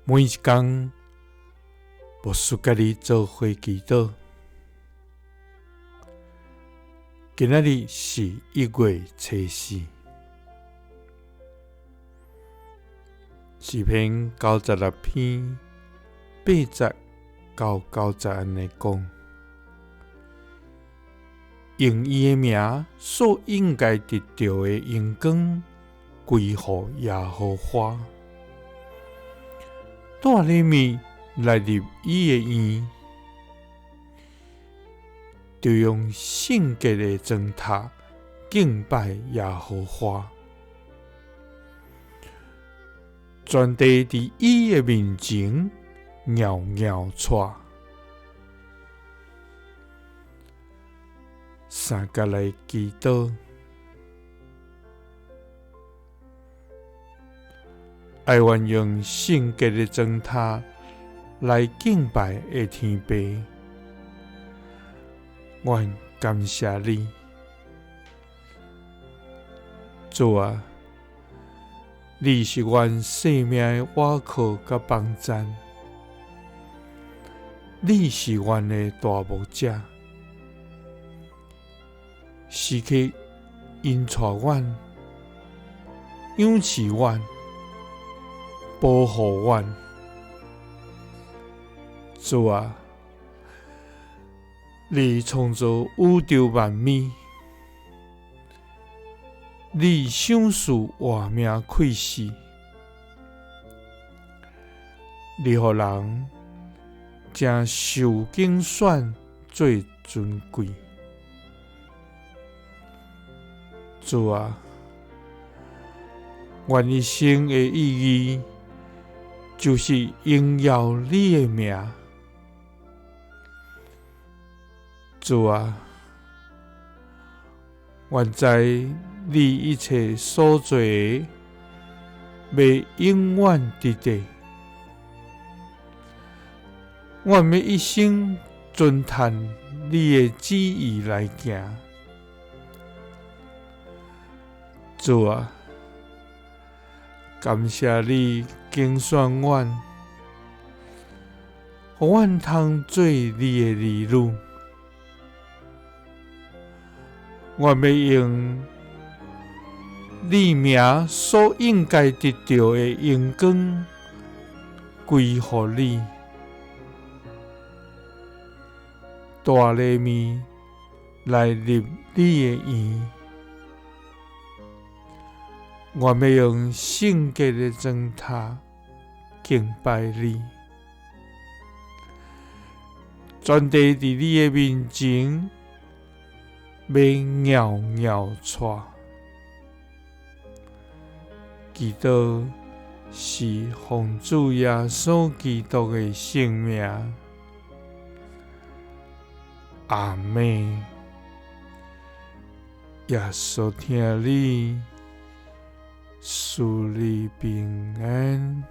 每一天，牧师甲你做伙祈祷。今仔日是1月初4，诗篇96篇80到90安尼讲：用伊的名所应该得到的荣光，归乎耶和华。带礼物来入伊的院，就用圣洁的砖塔敬拜耶和华。全地伫伊的面前袅袅喘。三甲来祈祷，爱愿用圣洁的砖塔来敬拜的天父，愿感谢你，主啊！你是阮生命的倚靠甲帮站，你是阮的大牧者，时刻引带阮，养饲阮，保护阮。主啊！你创造宇宙万美，你赏赐活命气息，你予人正受拣选最尊贵。主啊！愿一生的意义就是荣耀你的名。主啊！愿在你一切所做的，要永远伫地。愿要一生遵探你的旨意来行。主啊！感谢你拣选阮，予阮通做你的儿女。我要用你名所应该得到的荣光，归乎你。带礼物来入你的院，我要用圣洁的砖塔敬拜你。全地伫你的面前要袅袅喘。祈祷是奉主耶稣基督的圣名。阿们。耶稣听你，赐你平安。